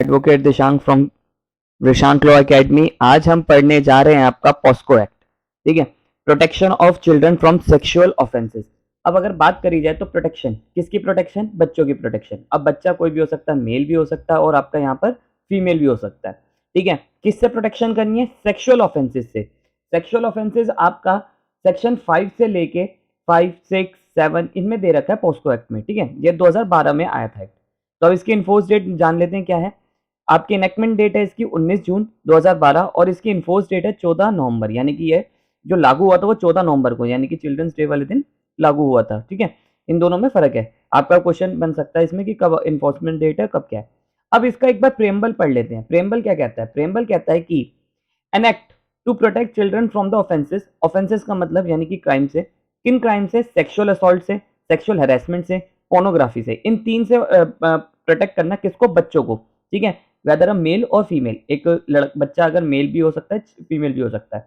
Advocate Dishank from Vishant law academy. आज हम पढ़ने जा रहे हैं आपका पॉस्को एक्ट, ठीक है, protection of children from sexual offences. अब अगर बात करी जाए तो प्रोटेक्शन किसकी प्रोटेक्शन? बच्चों की प्रोटेक्शन। अब बच्चा कोई भी हो सकता है, मेल भी हो सकता है और आपका यहाँ पर फीमेल भी हो सकता है, ठीक है। किससे प्रोटेक्शन करनी है? सेक्सुअल ऑफेंसेस से। सेक्सुअल ऑफेंसेस आपका सेक्शन 5 से लेके 5, 6, 7 इनमें दे रखा है पॉस्को एक्ट में, ठीक है। ये 2012 में आया था। तो अब इसकी इन्फोर्स डेट जान लेते हैं क्या है। आपकी इनेक्टमेंट डेट है इसकी 19 जून 2012 और इसकी इन्फोर्स डेट है 14 नवंबर, यानी कि ये जो लागू हुआ था वो 14 नवंबर को, यानी कि चिल्ड्रंस डे वाले दिन लागू हुआ था, ठीक है। इन दोनों में फर्क है। आपका क्वेश्चन बन सकता है इसमें कि कब इन्फोर्समेंट डेट है, कब क्या है। अब इसका एक बार प्रेम्बल पढ़ लेते हैं। प्रेम्बल क्या कहता है? प्रेम्बल कहता है कि an act to protect children from the offences. Offences का मतलब यानी कि क्राइम से। किन क्राइम से? सेक्सुअल असॉल्ट से, सेक्सुअल हेरासमेंट से, पोर्नोग्राफी से। इन तीन से प्रोटेक्ट करना किसको? बच्चों को, ठीक है। वेदर अ मेल और फीमेल, एक बच्चा अगर मेल भी हो सकता है, फीमेल भी हो सकता है,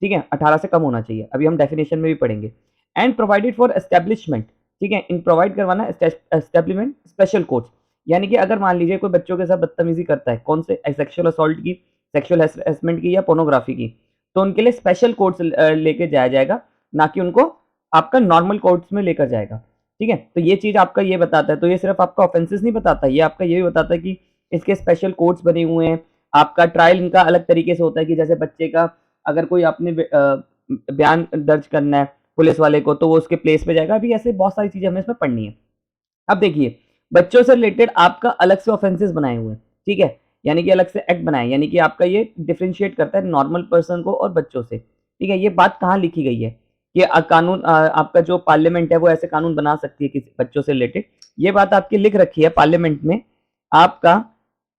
ठीक है। 18 से कम होना चाहिए, अभी हम डेफिनेशन में भी पढ़ेंगे। एंड प्रोवाइडेड फॉर एस्टेब्लिशमेंट, ठीक है, इन प्रोवाइड करवाना एस्टेब्लिशमेंट स्पेशल कोर्ट्स, यानी कि अगर मान लीजिए कोई बच्चों के साथ बदतमीजी करता है, कौन से? सेक्सुअल असॉल्ट की, सेक्सुअल हेरासमेंट की या पोर्नोग्राफी की, तो उनके लिए स्पेशल कोर्ट्स लेके जाया जाएगा, ना कि उनको आपका नॉर्मल कोर्ट्स में लेकर जाएगा, ठीक है। तो ये चीज आपका ये बताता है। तो ये सिर्फ आपका ऑफेंसेस नहीं बताता, ये आपका ये भी बताता है कि इसके स्पेशल कोर्ट्स बने हुए हैं। आपका ट्रायल इनका अलग तरीके से होता है कि जैसे बच्चे का अगर कोई आपने बयान दर्ज करना है पुलिस वाले को, तो वो उसके प्लेस पे जाएगा। अभी ऐसे बहुत सारी चीजें हमें इसमें पढ़नी है। अब देखिए, बच्चों से रिलेटेड आपका अलग से ऑफेंसेस बनाए हुए हैं, ठीक है, यानी कि अलग से एक्ट बनाए, यानी कि आपका ये डिफरेंशिएट करता है नॉर्मल पर्सन को और बच्चों से, ठीक है। ये बात कहाँ लिखी गई है कि कानून आपका जो पार्लियामेंट है वो ऐसे कानून बना सकती है किसी बच्चों से रिलेटेड। ये बात आपकी लिख रखी है पार्लियामेंट में, आपका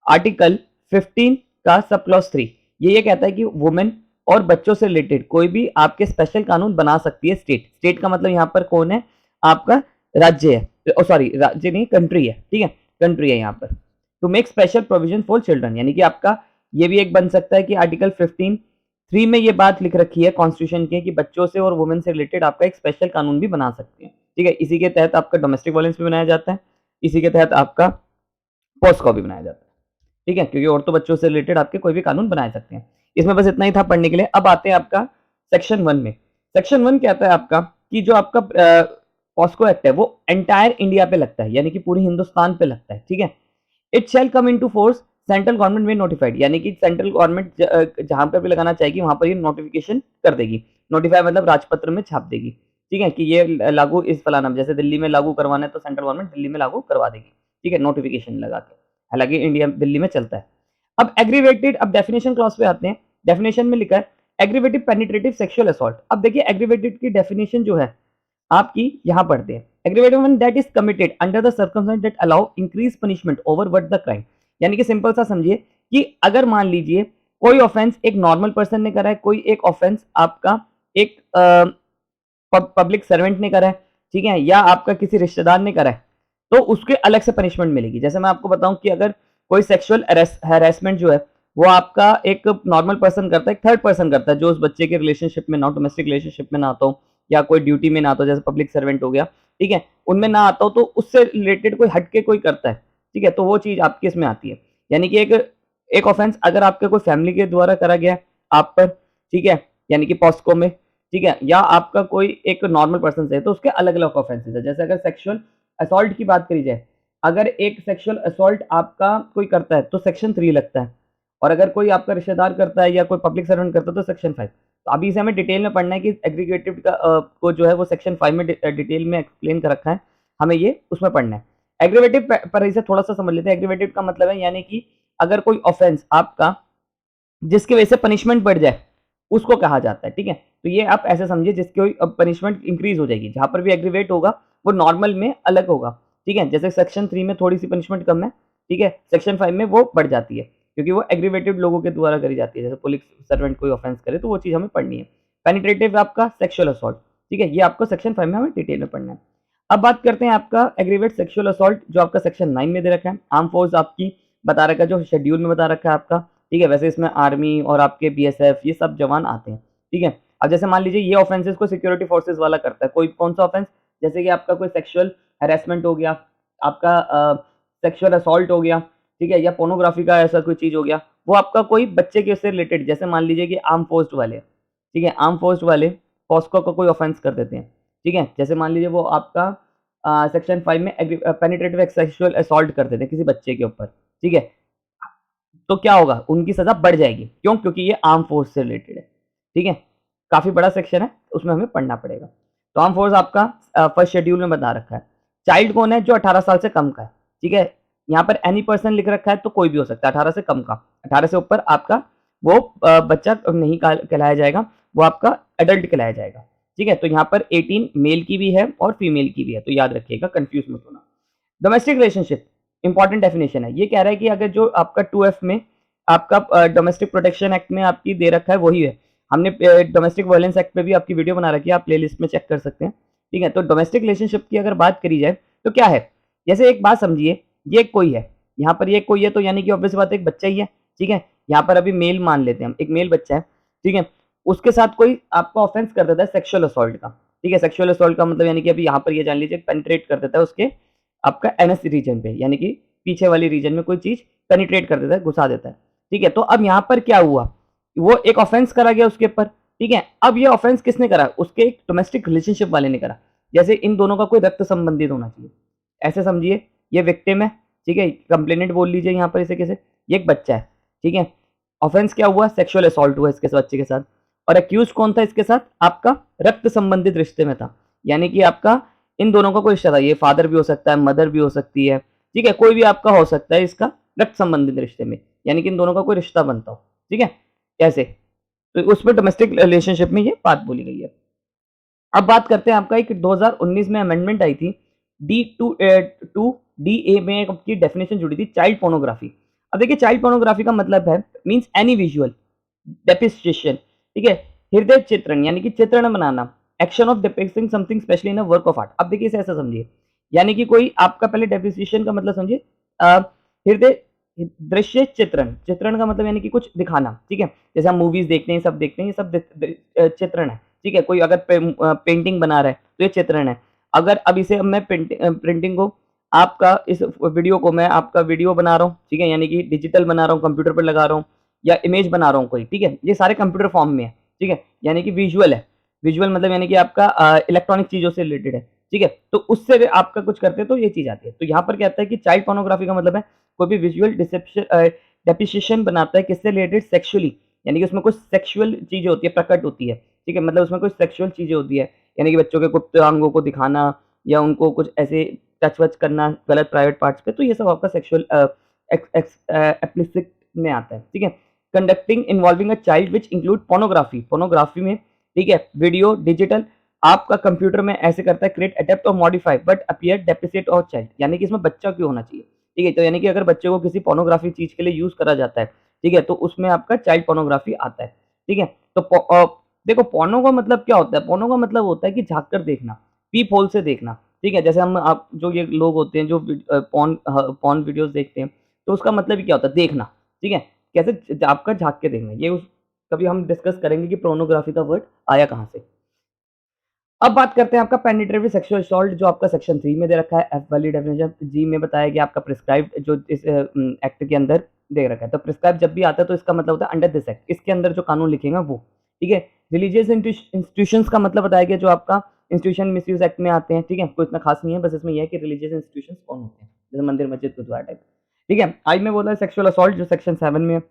आर्टिकल 15 का सब क्लॉज 3। ये कहता है कि वुमेन और बच्चों से रिलेटेड कोई भी आपके स्पेशल कानून बना सकती है स्टेट। स्टेट का मतलब यहाँ पर कौन है? आपका राज्य है, सॉरी राज्य नहीं, कंट्री है, ठीक है, कंट्री है यहाँ पर। To make special provision for children, यानी कि आपका ये भी एक बन सकता है कि आर्टिकल 15(3) में ये बात लिख रखी है कॉन्स्टिट्यूशन के कि बच्चों से और वुमेन से रिलेटेड आपका एक स्पेशल कानून भी बना सकते हैं, ठीक है। इसी के तहत आपका डोमेस्टिक वायलेंस भी बनाया जाता है, इसी के तहत आपका पॉस्को भी बनाया जाता है, ठीक है, क्योंकि औरतों बच्चों से रिलेटेड आपके कोई भी कानून बनाए सकते हैं। इसमें बस इतना ही था पढ़ने के लिए। अब आते हैं आपका सेक्शन 1 में। सेक्शन 1 कहता है आपका कि जो आपका पॉस्को एक्ट है वो एंटायर इंडिया पे लगता है, यानी कि पूरे हिंदुस्तान पे लगता है, ठीक है। It shall come into force central government में नोटिफाइड, यानी कि सेंट्रल गवर्नमेंट जहां पर भी लगाना चाहेगी वहां पर ये नोटिफिकेशन कर देगी। नोटिफाई मतलब राजपत्र में छाप देगी, ठीक है, कि ये लागू इस फलाना, जैसे दिल्ली में लागू करवाना है तो सेंट्रल गवर्नमेंट दिल्ली में लागू करवा देगी, ठीक है, नोटिफिकेशन लगा के। हालांकि इंडिया दिल्ली में चलता है। अब एग्रीवेटेड, अब डेफिनेशन क्लॉज पे आते हैं। डेफिनेशन में लिखा है एग्रीवेटेड पेनिट्रेटिव सेक्सुअल असॉल्ट। अब देखिए एग्रीवेटेड की डेफिनेशन जो है आपकी यहां पढ़ते हैं। Aggravated one that is committed under the circumstance that allow increase punishment over what the crime, यानी कि सिंपल सा समझिए कि अगर मान लीजिए कोई ऑफेंस एक नॉर्मल पर्सन ने करा है, कोई एक ऑफेंस आपका एक पब्लिक सर्वेंट ने करा है, ठीक है, या आपका किसी रिश्तेदार ने करा है, तो उसके अलग से पनिशमेंट मिलेगी। जैसे मैं आपको बताऊं कि अगर कोई सेक्सुअल हैरेसमेंट जो है वो आपका एक नॉर्मल पर्सन करता है, एक थर्ड पर्सन करता है जो उस बच्चे के रिलेशनशिप में ना हो, डोमेस्टिक रिलेशनशिप में ना आता हो, या कोई ड्यूटी में ना आता हो, जैसे पब्लिक सर्वेंट हो गया, ठीक है, उनमें ना आता हो, तो उससे रिलेटेड कोई हटके कोई करता है, ठीक है, तो वो चीज आपकी इसमें आती है। यानी कि एक ऑफेंस अगर आपके कोई फैमिली के द्वारा करा गया आप पर, ठीक है, यानी कि पॉस्को में, ठीक है, या आपका कोई एक नॉर्मल पर्सन से है, तो उसके अलग अलग ऑफेंसेस है। जैसे अगर सेक्सुअल असॉल्ट की बात करी जाए, अगर एक सेक्सुअल असॉल्ट आपका कोई करता है तो सेक्शन 3 लगता है, और अगर कोई आपका रिश्तेदार करता है या कोई पब्लिक सर्वेंट करता है तो सेक्शन 5। तो अभी इसे हमें डिटेल में पढ़ना है कि एग्रीगेटिव का को जो है वो सेक्शन 5 में डिटेल में एक्सप्लेन कर रखा है, हमें ये उसमें पढ़ना है। एग्रीवेटिव पर इसे थोड़ा सा समझ लेते हैं। एग्रीवेटिव का मतलब है यानी कि अगर कोई ऑफेंस आपका जिसकी वजह से पनिशमेंट बढ़ जाए उसको कहा जाता है, ठीक है। तो ये आप ऐसे समझिए जिसकी पनिशमेंट इंक्रीज हो जाएगी, जहां पर भी एग्रीवेट होगा वो नॉर्मल में अलग होगा, ठीक है। जैसे सेक्शन 3 में थोड़ी सी पनिशमेंट कम है, ठीक है, सेक्शन 5 में वो बढ़ जाती है क्योंकि वो एग्रीवेटेड लोगों के द्वारा करी जाती है। जैसे पुलिस सर्वेंट कोई ऑफेंस करे तो वो चीज हमें पढ़नी है। पेनिट्रेटिव आपका सेक्सुअल असॉल्ट, ठीक है, ये आपको सेक्शन 5 में हमें डिटेल में पढ़ना है। अब बात करते हैं आपका एग्रीवेट सेक्सुअल असॉल्ट जो आपका सेक्शन 9 में दे रखा है। आर्म फोर्स आपकी बता रखा है, जो शेड्यूल में बता रखा है आपका, ठीक है। वैसे इसमें आर्मी और आपके बीएसएफ ये सब जवान आते हैं, ठीक है। अब जैसे मान लीजिए ये ऑफेंसेस को सिक्योरिटी फोर्सेस वाला करता है, कोई कौन सा ऑफेंस, जैसे कि आपका कोई सेक्सुअल हैरेसमेंट हो गया, आपका सेक्सुअल असॉल्ट हो गया, ठीक है, या पोर्नोग्राफी का ऐसा कोई चीज हो गया, वो आपका कोई बच्चे के उससे रिलेटेड, जैसे मान लीजिए कि आर्म फोर्स्ड वाले, ठीक है, आर्म फोर्स्ड वाले पॉस्को का कोई ऑफेंस कर देते हैं, ठीक है, जैसे मान लीजिए वो आपका सेक्शन 5 में पेनिट्रेटिव सेक्सुअल असॉल्ट कर देते हैं किसी बच्चे के ऊपर, ठीक है, तो क्या होगा, उनकी सजा बढ़ जाएगी, क्यों, क्योंकि ये आर्म फोर्स से रिलेटेड है, ठीक है, काफी बड़ा सेक्शन है, उसमें हमें पढ़ना पड़ेगा। तो आर्म फोर्स आपका फर्स्ट शेड्यूल में बता रखा है। चाइल्ड कौन है, जो 18 साल से कम का है, ठीक है, यहाँ पर एनी पर्सन लिख रखा है, तो कोई भी हो सकता है 18 से कम का, 18 से ऊपर आपका वो बच्चा नहीं कहलाया जाएगा, वो आपका एडल्ट कहलाया जाएगा, ठीक है। तो यहाँ पर 18 मेल की भी है और फीमेल की भी है, तो याद रखिएगा, कंफ्यूज मत होना। डोमेस्टिक रिलेशनशिप इंपॉर्टेंट डेफिनेशन है, ये कह रहा है कि अगर जो आपका 2F में आपका डोमेस्टिक प्रोटेक्शन एक्ट में आपकी दे रखा है वही है, हमने डोमेस्टिक वायलेंस एक्ट पे भी आपकी वीडियो बना रखी है, आप प्लेलिस्ट में चेक कर सकते हैं, ठीक है। तो डोमेस्टिक रिलेशनशिप की अगर बात करी जाए तो क्या है, जैसे एक बात समझिए, ये कोई है, यहाँ पर ये कोई है, तो यानी कि ऑब्वियस बात है एक बच्चा ही है, ठीक है, यहाँ पर अभी मेल मान लेते हैं हम, एक मेल बच्चा है, ठीक है, उसके साथ कोई आपका ऑफेंस कर देता है सेक्सुअल असॉल्ट का, ठीक है, सेक्सुअल असॉल्ट का मतलब यानी कि अभी यहाँ पर ये जान लीजिए पेनिट्रेट कर देता है उसके आपका एनएस रीजन पे, यानी कि पीछे वाली रीजन में कोई चीज पेनिट्रेट कर देता है, घुसा देता है, ठीक है। तो अब यहाँ पर क्या हुआ, वो एक ऑफेंस करा गया उसके ऊपर, ठीक है। अब ये ऑफेंस किसने करा, उसके एक डोमेस्टिक रिलेशनशिप वाले ने करा, जैसे इन दोनों का कोई रक्त संबंधित होना चाहिए, ऐसे समझिए, ये विक्टिम है, ठीक है, कंप्लेनेंट बोल लीजिए यहाँ पर इसे कैसे, ये एक बच्चा है, ठीक है, ऑफेंस क्या हुआ, सेक्सुअल असॉल्ट हुआ इसके बच्चे के साथ, और एक्यूज कौन था इसके साथ, आपका रक्त संबंधित रिश्ते में था, यानी कि आपका इन दोनों का कोई रिश्ता था, ये फादर भी हो सकता है, मदर भी हो सकती है, ठीक है, कोई भी आपका हो सकता है इसका रक्त संबंधित रिश्ते में, यानी कि इन दोनों का कोई रिश्ता बनता हो, ठीक है, कैसे, तो उसमें डोमेस्टिक रिलेशनशिप में ये बात बोली गई है। अब बात करते हैं आपका एक 2019 में अमेंडमेंट आई थी, D2 में एक आपकी डेफिनेशन जुड़ी थी, चाइल्ड पोर्नोग्राफी। अब देखिए चाइल्ड पोर्नोग्राफी का मतलब है मींस एनी विजुअल डेपिस्टेशन, ठीक है, हृदय चित्रण यानी कि चित्रण बनाना, action of depicting something specially in a work of art. अब देखिए इसे ऐसा समझिए, यानी कि कोई आपका पहले डेपिस्टेशन का मतलब समझिए, हृदय दृश्य चित्रण, चित्रण का मतलब यानी कि कुछ दिखाना, ठीक है, जैसे हम मूवीज देखते हैं, सब देखते हैं, ये सब चित्रण है, ठीक है, कोई अगर पेंटिंग बना रहा है तो ये चित्रण है। अगर अब इसे मैं प्रिंटिंग को आपका इस वीडियो को मैं आपका वीडियो बना रहा हूँ, ठीक है, यानी कि डिजिटल बना रहा हूँ, कंप्यूटर पर लगा रहा हूँ, या इमेज बना रहा हूँ कोई, ठीक है, ये सारे कंप्यूटर फॉर्म में है, ठीक है, यानी कि विजुअल है, विजुअल मतलब यानी कि आपका इलेक्ट्रॉनिक चीजों से रिलेटेड है, ठीक है, तो उससे आपका कुछ करते हैं तो ये चीज आती है। तो यहाँ पर क्या आता है कि चाइल्ड पोर्नोग्राफी का मतलब है कोई भी विजुअल डेपिसिशन बनाता है किससे रिलेटेड, सेक्सुअली, यानी कि उसमें कुछ सेक्सुअल चीजें होती है, प्रकट होती है, ठीक है, मतलब उसमें कुछ सेक्सुअल चीजें होती है, यानी कि बच्चों के गुप्त अंगों को दिखाना या उनको कुछ ऐसे टच वच करना गलत प्राइवेट पार्ट्स पे, तो ये सब आपका सेक्सुअल एक्सप्लिसिट में आता है, ठीक है। Conducting involving a child which include pornography, pornography में, ठीक है, वीडियो डिजिटल आपका कंप्यूटर में ऐसे करता है क्रिएट अडेप्ट और मॉडिफाई बट अपीयर डेप्रिसिएट और चाइल्ड, यानी कि इसमें बच्चा क्यों होना चाहिए, ठीक है, तो यानी कि अगर बच्चे को किसी पोर्नोग्राफी चीज के लिए यूज करा जाता है, ठीक है, तो उसमें आपका चाइल्ड पोर्नोग्राफी आता है, ठीक है। तो देखो पोर्नो का मतलब क्या होता है, पोर्नो का मतलब होता है कि झांक कर देखना, पीप होल से देखना, ठीक है, जैसे हम आप जो ये लोग होते हैं जो पॉर्न वीडियोस देखते हैं, तो उसका मतलब ही क्या होता है, देखना, ठीक है, कैसे आपका झांक के देखना, ये उस कभी हम डिस्कस करेंगे कि पोर्नोग्राफी का वर्ड आया कहाँ से। अब बात करते हैं आपका पेनिट्रेटिव सेक्सुअल असॉल्ट, जो आपका सेक्शन 3 में दे रखा है, एफ वाली डेफिनेशन जी में बताया गया आपका प्रिस्क्राइब्ड जो इस एक्ट के अंदर दे रखा है। तो प्रिस्क्राइब जब भी आता है तो इसका मतलब होता है अंडर दिस एक्ट, इसके अंदर जो कानून लिखेंगे वो, ठीक है। रिलीजियस इंस्टीट्यूशंस का मतलब बताया गया जो आपका इंस्टीट्यूशन मिसयूज एक्ट में आते हैं, ठीक है, कोई इतना खास नहीं है, बस इसमें यह है कि रिलीजियस इंस्टीट्यूशंस कौन होते हैं, जैसे मंदिर मस्जिद गुरुद्वारा टाइप, ठीक है। आई में बोला सेक्सुअल असॉल्ट जो सेक्शन 7 में है,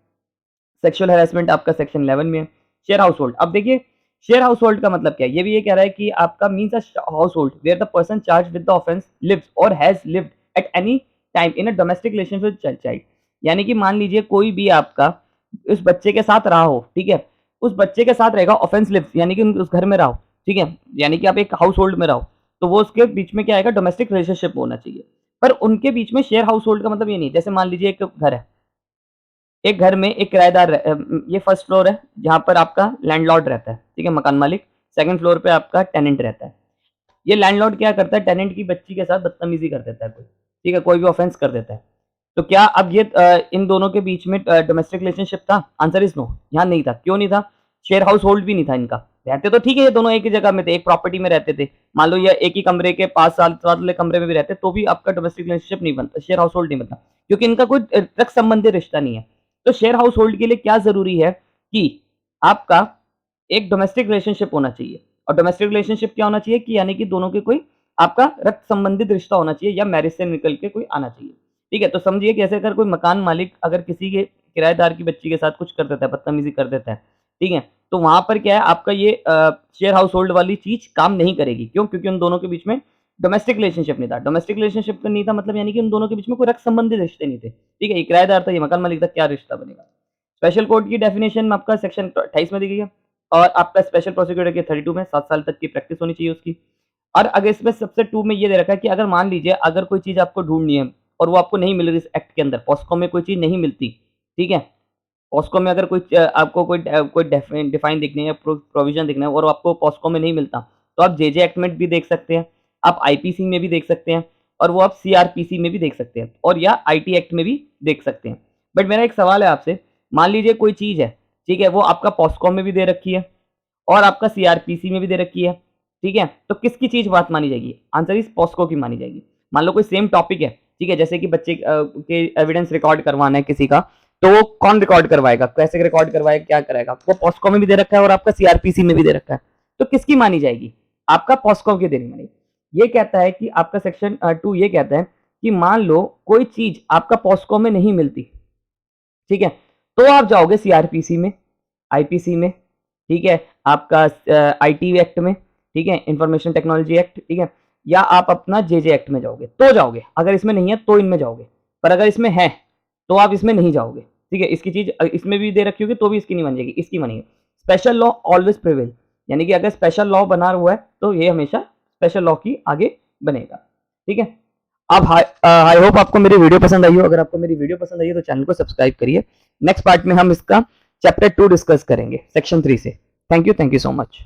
सेक्सुअल हैरेसमेंट आपका सेक्शन 11 में है। शेयर हाउस होल्ड, अब देखिए शेयर हाउस होल्ड का मतलब क्या है, ये भी ये कह रहा है कि आपका means a household where the person charged with the offence lives और has lived at any time in a domestic relationship with child, यानी कि मान लीजिए कोई भी आपका उस बच्चे के साथ रहा हो, ठीक है, उस बच्चे के साथ रहेगा, ऑफेंस लिव्स यानी कि उस घर में रहो, ठीक है, यानी कि आप एक हाउस होल्ड में रहो, तो वो उसके बीच में क्या आएगा, डोमेस्टिक रिलेशनशिप होना चाहिए। पर उनके बीच में शेयर हाउस होल्ड का मतलब ये नहीं, जैसे मान लीजिए एक घर है, एक घर में एक किराएदार ये फर्स्ट फ्लोर है जहाँ पर आपका लैंडलॉर्ड रहता है, ठीक है, मकान मालिक, सेकंड फ्लोर पे आपका टेनेंट रहता है। ये लैंडलॉर्ड क्या करता है, टेनेंट की बच्ची के साथ बदतमीजी कर देता है कोई, ठीक है, कोई भी ऑफेंस कर देता है, तो क्या अब ये इन दोनों के बीच में डोमेस्टिक रिलेशनशिप था, आंसर इज नो, यहाँ नहीं था, क्यों नहीं था, शेयर हाउस होल्ड भी नहीं था इनका, रहते तो ठीक है, ये दोनों एक ही जगह में थे, एक प्रॉपर्टी में रहते थे, मान लो ये एक ही कमरे के 5 साल वाले कमरे में भी रहते, तो भी आपका डोमेस्टिक रिलेशनशिप नहीं बनता, शेयर हाउस होल्ड नहीं बनता, क्योंकि इनका कोई रक्त संबंधी रिश्ता नहीं है। तो शेयर हाउस होल्ड के लिए क्या जरूरी है कि आपका एक डोमेस्टिक रिलेशनशिप होना चाहिए। और डोमेस्टिक रिलेशनशिप क्या होना चाहिए कि यानी कि दोनों के कोई आपका रक्त संबंधित रिश्ता होना चाहिए या मैरिज से निकल के कोई आना चाहिए। ठीक है, तो समझिए कि ऐसे अगर कोई मकान मालिक अगर किसी के किराएदार की बच्ची के साथ कुछ कर देता है, बदतमीजी कर देता है, ठीक है, तो वहां पर क्या है, आपका ये शेयर हाउस होल्ड वाली चीज काम नहीं करेगी। क्यों? क्योंकि उन दोनों के बीच में डोमेस्टिक रिलेशनशिप नहीं था। डोमेस्टिक रिलेशनशिप नहीं था मतलब यानी कि उन दोनों के बीच में कोई रक्त संबंधित रिश्ते नहीं थे। ठीक है, ये किराएदार था, ये मकान मालिक था, क्या रिश्ता बनेगा। स्पेशल कोर्ट की डेफिनेशन में आपका सेक्शन 28 में दी गई है, और आपका स्पेशल प्रोसिक्यूटर के 32 में 7 साल तक की प्रैक्टिस होनी चाहिए उसकी। और अगर इसमें सबसे 2 में ये दे रखा है कि अगर मान लीजिए अगर कोई चीज आपको ढूंढनी है और वो आपको नहीं मिल रही इस एक्ट के अंदर, पॉस्को में कोई चीज नहीं मिलती, ठीक है, पॉस्को में अगर कोई आपको कोई डिफाइन देखनी है, प्रोविजन देखना है और आपको पॉस्को में नहीं मिलता, तो आप जेजे एक्ट में भी देख सकते हैं, आप आईपीसी में भी देख सकते हैं, और वो आप सीआरपीसी में भी देख सकते हैं, और या आईटी एक्ट में भी देख सकते हैं। बट मेरा एक सवाल है आपसे, मान लीजिए कोई चीज है, ठीक है, वो आपका पॉस्को में भी दे रखी है और आपका सीआरपीसी में भी दे रखी है, ठीक है, तो किसकी चीज बात मानी जाएगी? आंसर इस पॉस्को की मानी जाएगी। मान लो कोई सेम टॉपिक है, ठीक है, जैसे कि बच्चे के एविडेंस रिकॉर्ड करवाना है किसी का, तो वो कौन रिकॉर्ड करवाएगा, कैसे रिकॉर्ड करवाएगा, क्या करेगा? वो पॉस्को में भी दे रखा है और आपका सीआरपीसी में भी दे रखा है, तो किसकी मानी जाएगी? आपका पॉस्को की देनी मानी। ये कहता है कि आपका सेक्शन 2 ये कहता है कि मान लो कोई चीज आपका पॉस्को में नहीं मिलती, ठीक है, तो आप जाओगे सीआरपीसी में, आईपीसी में, ठीक है, आपका आईटी एक्ट में, ठीक है, इंफॉर्मेशन टेक्नोलॉजी एक्ट, ठीक है, या आप अपना जेजे एक्ट में जाओगे तो जाओगे। अगर इसमें नहीं है तो इनमें जाओगे, पर अगर इसमें है तो आप इसमें नहीं जाओगे। ठीक है, इसकी चीज इसमें भी दे रखी होगी तो भी इसकी नहीं बन जाएगी, इसकी बनेगी। स्पेशल लॉ ऑलवेज प्रिवेल, यानी कि अगर स्पेशल लॉ बना हुआ है तो ये हमेशा स्पेशल लॉ की आगे बनेगा। ठीक है, अब आई होप आपको मेरी वीडियो पसंद आई हो। अगर आपको मेरी वीडियो पसंद आई है तो चैनल को सब्सक्राइब करिए। नेक्स्ट पार्ट में हम इसका चैप्टर 2 डिस्कस करेंगे सेक्शन 3 से। Thank you so much.